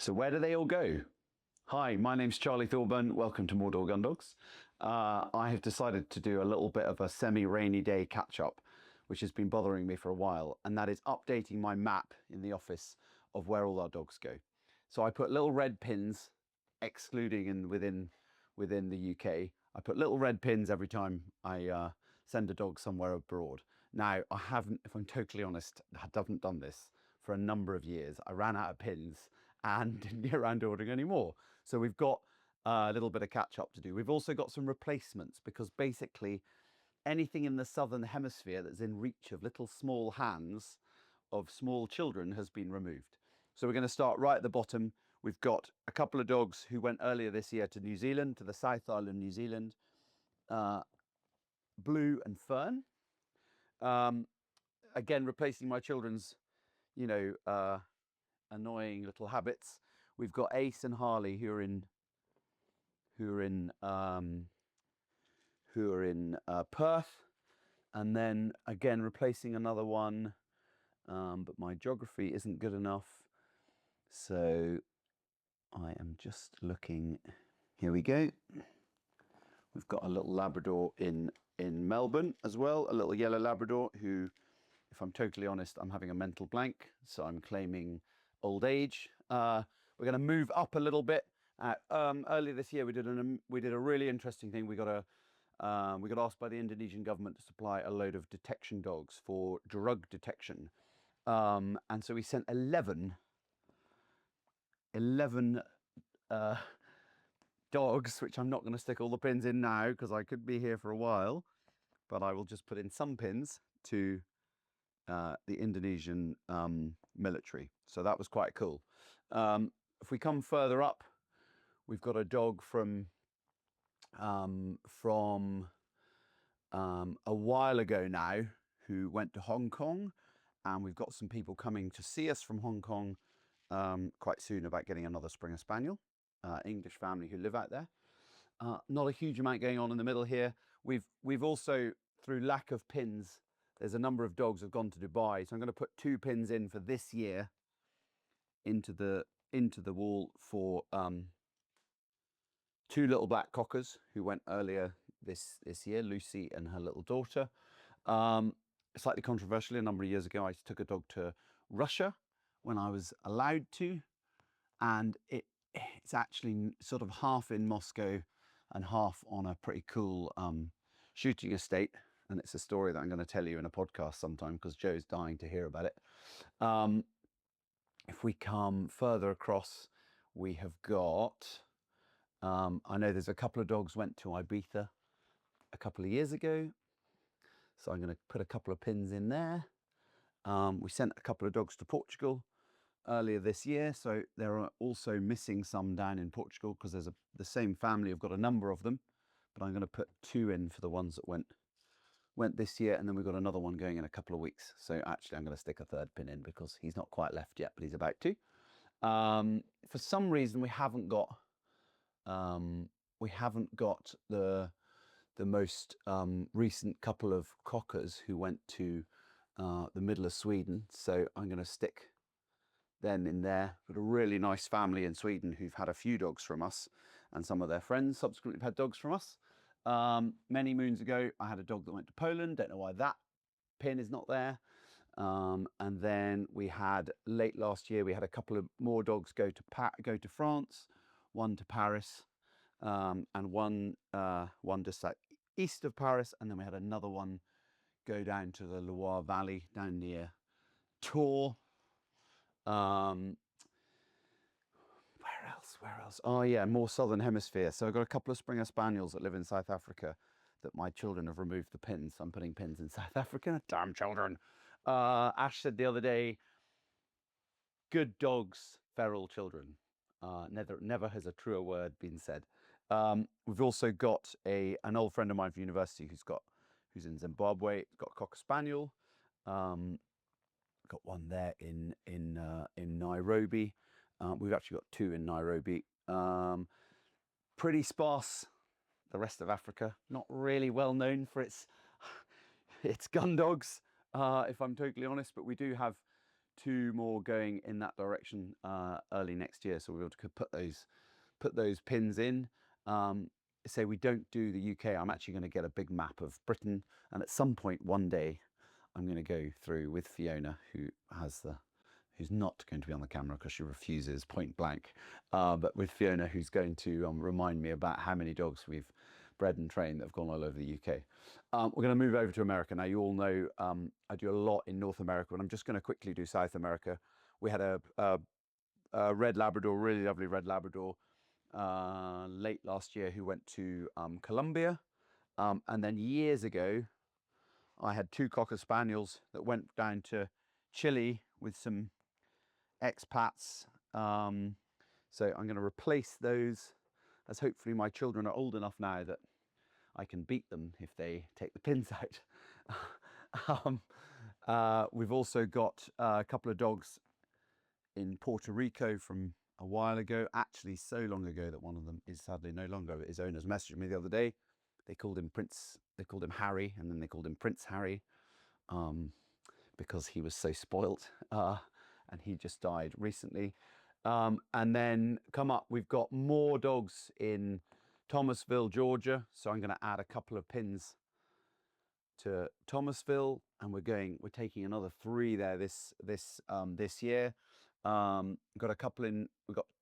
So where do they all go? Hi, my name's Charlie Thorburn. Welcome to Mordor Gun Dogs. I have decided to do a little bit of a semi-rainy day catch-up, which has been bothering me for a while, and that is updating my map in the office of where all our dogs go. So I put little red pins, excluding and within the UK. I put little red pins every time I send a dog somewhere abroad. Now, I haven't, if I'm totally honest, I haven't done this for a number of years. I ran out of pins and didn't get around to ordering any more. So we've got a little bit of catch up to do. We've also got some replacements because basically anything in the southern hemisphere that's in reach of little small hands of small children has been removed. So we're going to start right at the bottom. We've got a couple of dogs who went earlier this year to New Zealand, to the South Island, New Zealand, Blue and Fern. Again, replacing my children's, annoying little habits. We've got Ace and Harley who are in Perth, and then again replacing another one, but my geography isn't good enough, so I am just looking. Here we go. We've got a little Labrador in Melbourne as well, a little yellow Labrador who, if I'm totally honest, I'm having a mental blank, so I'm claiming old age. We're going to move up a little bit. Earlier this year, we did a really interesting thing. We got asked by the Indonesian government to supply a load of detection dogs for drug detection, and so we sent 11 dogs, which I'm not going to stick all the pins in now because I could be here for a while, but I will just put in some pins to the Indonesian military. So that was quite cool. If we come further up, we've got a dog from a while ago now who went to Hong Kong, and we've got some people coming to see us from Hong Kong quite soon about getting another Springer Spaniel, English family who live out there. Not a huge amount going on in the middle here. We've also, through lack of pins, there's a number of dogs have gone to Dubai, so I'm going to put 2 pins in for this year into the wall for 2 little black cockers who went earlier this year, Lucy and her little daughter. Slightly controversially, a number of years ago, I took a dog to Russia when I was allowed to, and it's actually sort of half in Moscow and half on a pretty cool shooting estate. And it's a story that I'm going to tell you in a podcast sometime because Joe's dying to hear about it. If we come further across, we have got, I know there's a couple of dogs went to Ibiza a couple of years ago. So I'm going to put a couple of pins in there. We sent a couple of dogs to Portugal earlier this year. So there are also missing some down in Portugal because there's the same family. I've got a number of them, but I'm going to put 2 in for the ones that went this year, and then we've got another one going in a couple of weeks. So actually I'm going to stick a 3rd pin in because he's not quite left yet, but he's about to. For some reason we haven't got the most recent couple of cockers who went to the middle of Sweden, so I'm going to stick them in there. Got a really nice family in Sweden who've had a few dogs from us, and some of their friends subsequently have had dogs from us. Many moons ago, I had a dog that went to Poland. Don't know why that pin is not there. And then we had, late last year, we had a couple of more dogs go to France, one to Paris, and one just east of Paris. And then we had another one go down to the Loire Valley, down near Tours. Where else? Oh yeah, more southern hemisphere. So I've got a couple of Springer Spaniels that live in South Africa that my children have removed the pins. So I'm putting pins in South Africa. Damn children. Ash said the other day, good dogs, feral children. Never has a truer word been said. We've also got an old friend of mine from university who's in Zimbabwe. He's got a Cocker Spaniel. Got one there in Nairobi. We've actually got 2 in Nairobi. Pretty sparse. The rest of Africa, not really well known for its gun dogs, if I'm totally honest. But we do have 2 more going in that direction early next year. So we'll be able to put those pins in. Say we don't do the UK, I'm actually going to get a big map of Britain, and at some point one day I'm going to go through with Fiona, who's not going to be on the camera because she refuses point blank, but with Fiona, who's going to remind me about how many dogs we've bred and trained that have gone all over the UK. We're going to move over to America now. You all know I do a lot in North America, and I'm just going to quickly do South America. We had a red Labrador, really lovely red Labrador, late last year, who went to Colombia, and then years ago I had 2 Cocker Spaniels that went down to Chile with some expats. So I'm going to replace those, as hopefully my children are old enough now that I can beat them if they take the pins out. We've also got a couple of dogs in Puerto Rico from a while ago, actually so long ago that one of them is sadly no longer. His owners messaged me the other day. They called him Harry, and then they called him Prince Harry, because he was so spoilt, and he just died recently. And then we've got more dogs in Thomasville, Georgia. So I'm going to add a couple of pins to Thomasville, and we're taking another 3 there this year. We've got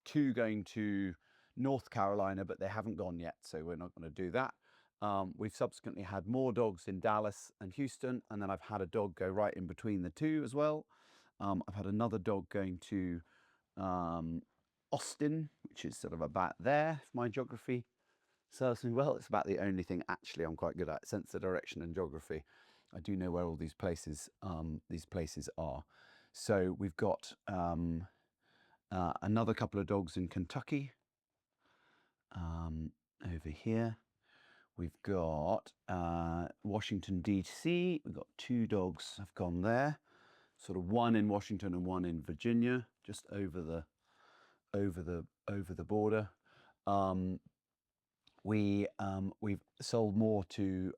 2 going to North Carolina, but they haven't gone yet, so we're not going to do that. We've subsequently had more dogs in Dallas and Houston, and then I've had a dog go right in between the 2 as well. I've had another dog going to Austin, which is sort of about there, if my geography serves me well. It's about the only thing actually I'm quite good at, sense of direction and geography. I do know where all these places are. So we've got another couple of dogs in Kentucky, over here. We've got Washington, D.C. We've got 2 dogs have gone there, sort of 1 in Washington and 1 in Virginia, just over the border. We've sold more to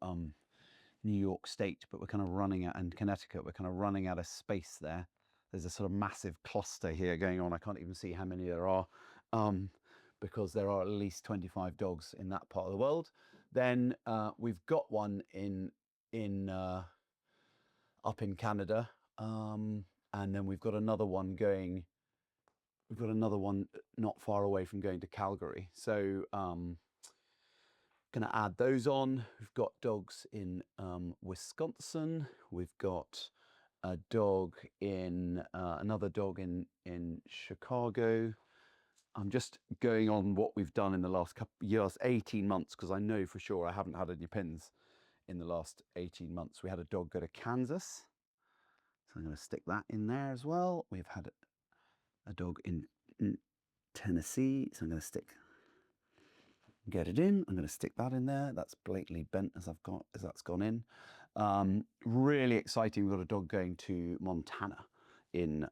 New York State, but we're kind of running out, and Connecticut, we're kind of running out of space there. There's a sort of massive cluster here going on. I can't even see how many there are, because there are at least 25 dogs in that part of the world. Then we've got one up in Canada, and then we've got another one going. We've got another one not far away from going to Calgary. So going to add those on. We've got dogs in Wisconsin. We've got a dog another dog in Chicago. I'm just going on what we've done in the last couple years, 18 months, because I know for sure I haven't had any pins in the last 18 months. We had a dog go to Kansas, so I'm going to stick that in there as well. We've had a dog in Tennessee, so I'm going to get it in. I'm going to stick that in there. That's blatantly bent as that's gone in. Really exciting. We've got a dog going to Montana in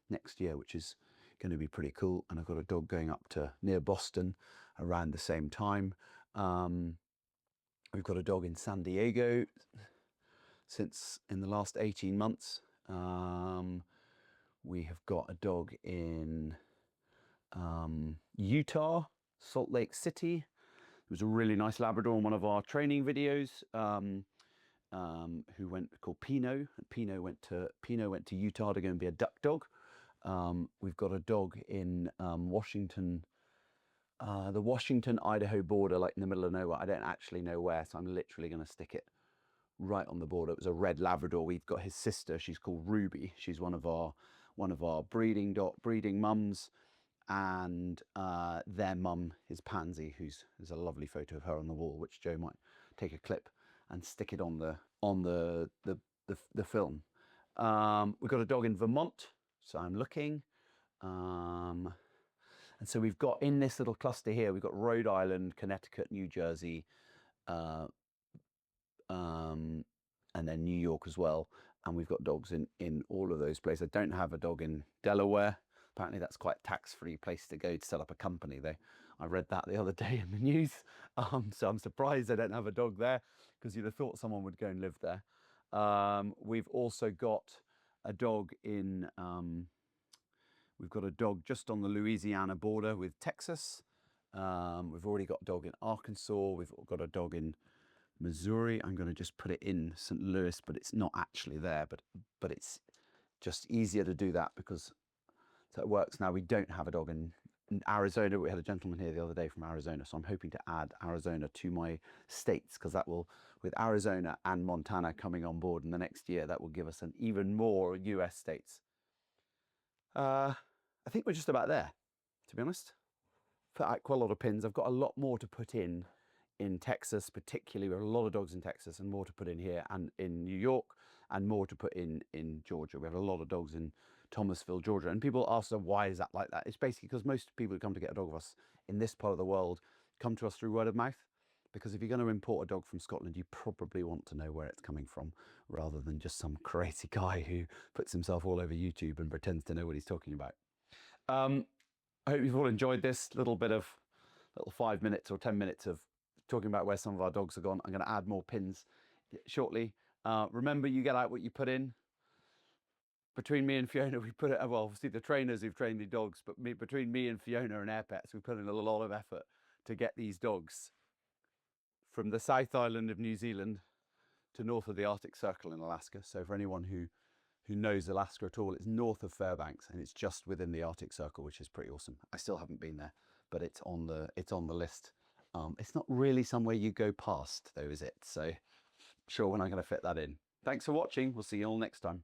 next year, which is going to be pretty cool. And I've got a dog going up to near Boston around the same time. We've got a dog in San Diego since in the last 18 months. We have got a dog in Utah, Salt Lake City. It was a really nice Labrador in one of our training videos, called Pino. Pino went to Utah to go and be a duck dog. We've got a dog in Washington, the Washington-Idaho border, like in the middle of nowhere. I don't actually know where, so I'm literally going to stick it right on the border. It was a red Labrador. We've got his sister. She's called Ruby. She's one of our breeding mums, and their mum is Pansy, there's a lovely photo of her on the wall, which Joe might take a clip and stick it on the film. We've got a dog in Vermont, so I'm looking. And so we've got in this little cluster here, we've got Rhode Island, Connecticut, New Jersey, and then New York as well. And we've got dogs in all of those places. I don't have a dog in Delaware. Apparently that's quite a tax-free place to go to set up a company though. I read that the other day in the news. So I'm surprised I don't have a dog there, because you'd have thought someone would go and live there. We've also got a dog in, we've got a dog just on the Louisiana border with Texas. We've already got a dog in Arkansas. We've got a dog in Missouri. I'm going to just put it in St. Louis, but it's not actually there. But it's just easier to do that because so it works. Now we don't have a dog in Arizona. We had a gentleman here the other day from Arizona, so I'm hoping to add Arizona to my states because that will, with Arizona and Montana coming on board in the next year, that will give us an even more US states. I think we're just about there, to be honest. Put out quite a lot of pins. I've got a lot more to put in Texas, particularly. We have a lot of dogs in Texas and more to put in here, and in New York, and more to put in Georgia. We have a lot of dogs in Thomasville, Georgia. And people ask us, why is that like that? It's basically because most people who come to get a dog of us in this part of the world come to us through word of mouth. Because if you're going to import a dog from Scotland, you probably want to know where it's coming from, rather than just some crazy guy who puts himself all over YouTube and pretends to know what he's talking about. I hope you've all enjoyed this little 5 minutes or 10 minutes of talking about where some of our dogs have gone. I'm going to add more pins shortly. Remember, you get out what you put in. Between me and Fiona, we put it, well, obviously the trainers who've trained the dogs, but between me and Fiona and Air Pets, we put in a lot of effort to get these dogs from the South Island of New Zealand to north of the Arctic Circle in Alaska. So for anyone who knows Alaska at all, it's north of Fairbanks and it's just within the Arctic Circle, which is pretty awesome. I still haven't been there, but it's on the list. It's not really somewhere you go past though, is it? So sure, when I'm going to fit that in. Thanks for watching. We'll see you all next time.